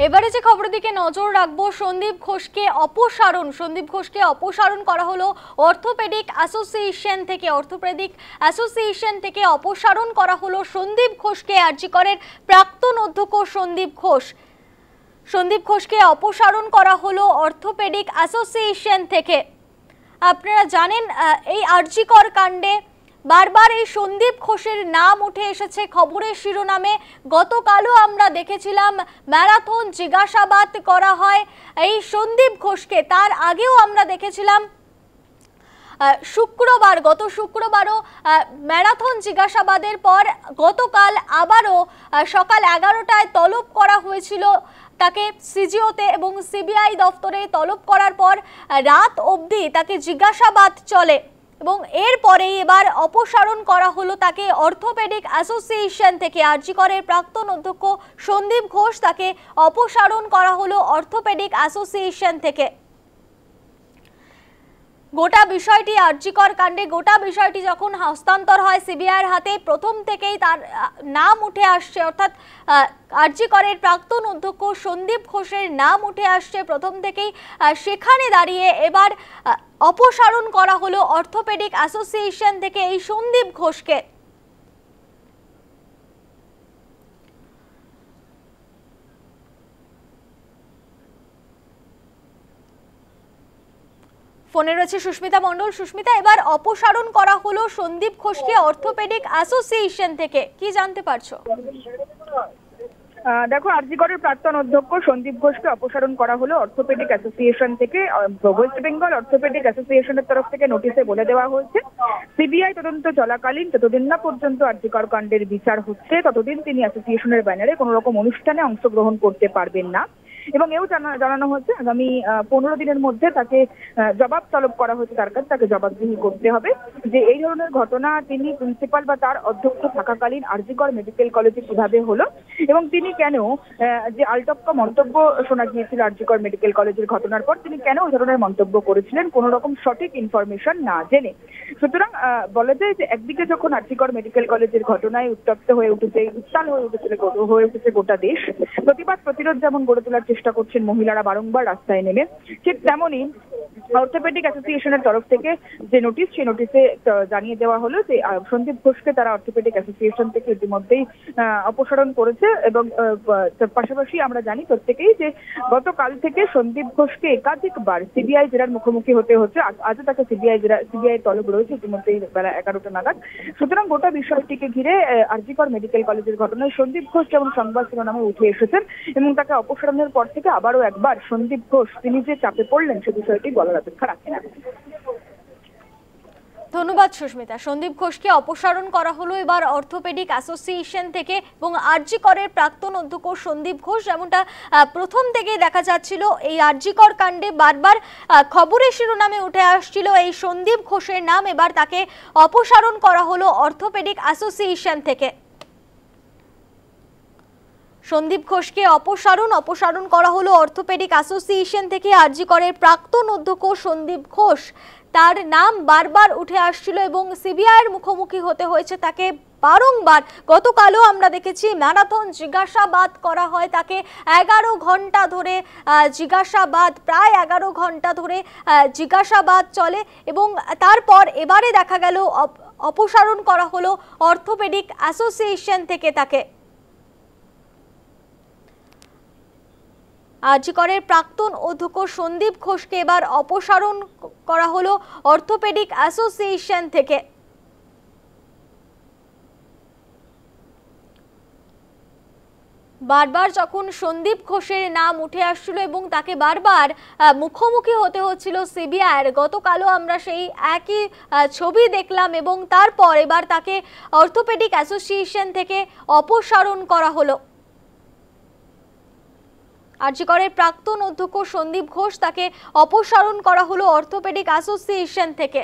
এবারে যে খবরের দিকে নজর রাখবো, সন্দীপ ঘোষকে অপসারণ করা হলো অর্থোপেডিক অ্যাসোসিয়েশন থেকে অপসারণ করা হলো সন্দীপ ঘোষকে। আরজি করের প্রাক্তন অধ্যক্ষ সন্দীপ ঘোষকে অপসারণ করা হলো অর্থোপেডিক অ্যাসোসিয়েশন থেকে। আপনারা জানেন এই আরজি কর কাণ্ডে বারবার এই সন্দীপ ঘোষের নাম উঠে এসেছে খবরের শিরোনামে। গতকালও আমরা দেখেছিলাম ম্যারাথন জিজ্ঞাসাবাদ করা হয় এই সন্দীপ ঘোষকে। তার আগেও আমরা দেখেছিলাম গত শুক্রবারও ম্যারাথন জিজ্ঞাসাবাদের পর গতকাল আবারও সকাল 11টায় তলব করা হয়েছিল তাকে সিজিওতে এবং সিবিআই দফতরে। তলব করার পর রাত অবধি তাকে জিজ্ঞাসাবাদ চলে এবং এরপরেই এবার অপসারণ করা হলো তাকে অর্থোপেডিক অ্যাসোসিয়েশন থেকে। আরজি করের প্রাক্তন অধ্যক্ষ সন্দীপ ঘোষ, তাকে অপসারণ করা হলো অর্থোপেডিক অ্যাসোসিয়েশন থেকে। গোটা বিষয়টি আরজি কর কাণ্ডে গোটা বিষয়টি যখন হস্তান্তর হয় সিবিআইয়ের হাতে, প্রথম থেকেই তার নাম উঠে আসছে, অর্থাৎ আরজি করের প্রাক্তন অধ্যক্ষ সন্দীপ ঘোষের নাম উঠে আসছে প্রথম থেকেই। সেখানে দাঁড়িয়ে এবার অপসারণ করা হলো অর্থোপেডিক অ্যাসোসিয়েশন থেকে এই সন্দীপ ঘোষকে। ফোনে রয়েছে সুস্মিতা মণ্ডল। সুস্মিতা, এবার অপসারণ করা হলো সন্দীপ ঘোষকে অর্থোপেডিক অ্যাসোসিয়েশন থেকে, কি জানতে পারছো? দেখো, আরজি করের প্রাক্তন অধ্যক্ষ সন্দীপ ঘোষকে অপসারণ করা হলো অর্থোপেডিক অ্যাসোসিয়েশন থেকে। ওয়েস্ট বেঙ্গল অর্থোপেডিক অ্যাসোসিয়েশনের তরফ থেকে নোটিশে বলে দেওয়া হয়েছে সিবিআই তদন্ত চলাকালীন যতদিন না পর্যন্ত আরজি কর কাণ্ডের বিচার হচ্ছে ততদিন তিনি অ্যাসোসিয়েশনের ব্যানারে কোনো রকম অনুষ্ঠানে অংশগ্রহণ করতে পারবেন না। এবং এও জানানো হচ্ছে আগামী 15 দিনের মধ্যে তাকে জবাব তলব করা হয়েছে তার কাছে, তাকে জবাবদিহি করতে হবে যে এই ধরনের ঘটনা তিনি প্রিন্সিপাল বা তার অধ্যক্ষ থাকাকালীন আরজি কর মেডিকেল কলেজে কিভাবে হলো এবং তিনি কেন যে আলটপকা মন্তব্য শোনা গিয়েছিল আরজি কর মেডিকেল কলেজের ঘটনার পর তিনি কেন ওই ধরনের মন্তব্য করেছিলেন কোনো রকম সঠিক ইনফরমেশন না জেনে। সুতরাং বলা যায় যে একদিকে যখন আরজি কর মেডিকেল কলেজের ঘটনায় উত্তপ্ত হয়ে উঠেছে, উত্তাল হয়ে উঠেছে গোটা দেশ, প্রতিবাদ প্রতিরোধ যেমন গড়ে তোলার চেষ্টা করছেন মহিলারা বারংবার রাস্তায় নেমে, ঠিক তেমনই অর্থোপেডিক অ্যাসোসিয়েশনের তরফ থেকে যে নোটিশ, সেই নোটিশে জানিয়ে দেওয়া হলো যে সন্দীপ ঘোষকে তারা অর্থোপেডিক অ্যাসোসিয়েশন থেকে ইতিমধ্যেই অপসারণ করেছে। এবং পাশাপাশি আমরা জানি প্রত্যেকেই যে গতকাল থেকে সন্দীপ ঘোষকে একাধিকবার সিবিআই জেরার মুখোমুখি হতে হচ্ছে। আজও তাকে সিবিআই তলব রয়েছে ইতিমধ্যেই বেলা 11টা নাগাদ। সুতরাং গোটা বিষয়টিকে ঘিরে আরজি কর মেডিকেল কলেজের ঘটনায় সন্দীপ ঘোষ যেমন সংবাদ শিরোনামে উঠে এসেছেন এবং তাকে অপসারণের পর থেকে আবারও একবার সন্দীপ ঘোষ তিনি যে চাপে পড়লেন সে বিষয়টি বলার অপেক্ষা রাখে না। ধন্যবাদ সুস্মিতা। সন্দীপ ঘোষকে অপসারণ করা হলো এবার অর্থোপেডিক অ্যাসোসিয়েশন থেকে এবং আরজি করের প্রাক্তন অধ্যক্ষ সন্দীপ ঘোষ, যেমনটা প্রথম থেকেই দেখা যাচ্ছিল এই আরজি কর কাণ্ডে বারবার খবরের শিরোনামে উঠে আসছিল এই সন্দীপ ঘোষের নাম, এবার তাকে অপসারণ করা হলো অর্থোপেডিক অ্যাসোসিয়েশন থেকে। সন্দীপ ঘোষকে অপসারণ করা হলো অর্থোপেডিক অ্যাসোসিয়েশন থেকে। আরজি করের প্রাক্তন অধ্যক্ষ সন্দীপ ঘোষ, তার নাম বারবার উঠে আসছিল এবং সিবিআইয়ের মুখোমুখি হতে হয়েছে তাকে বারংবার। গতকালও আমরা দেখেছি ম্যারাথন জিজ্ঞাসাবাদ করা হয় তাকে, 11 ঘন্টা ধরে জিজ্ঞাসাবাদ, প্রায় 11 ঘন্টা ধরে জিজ্ঞাসাবাদ চলে এবং তারপর এবারে দেখা গেল অপসারণ করা হলো অর্থোপেডিক অ্যাসোসিয়েশন থেকে তাকে। আরজি করের প্রাক্তন অধ্যক্ষ সন্দীপ ঘোষকে এবার অপসারণ করা হলো অর্থোপেডিক অ্যাসোসিয়েশন থেকে। বারবার যখন সন্দীপ ঘোষের নাম উঠে আসছিল এবং তাকে বারবার মুখোমুখি হতে হচ্ছিল সিবিআইয়ের, গতকালও আমরা সেই একই ছবি দেখলাম এবং তারপর এবার তাকে অর্থোপেডিক অ্যাসোসিয়েশন থেকে অপসারণ করা হলো। আরজি করের প্রাক্তন অধ্যক্ষ সন্দীপ ঘোষ, তাকে অপসারণ করা হলো অর্থোপেডিক অ্যাসোসিয়েশন থেকে।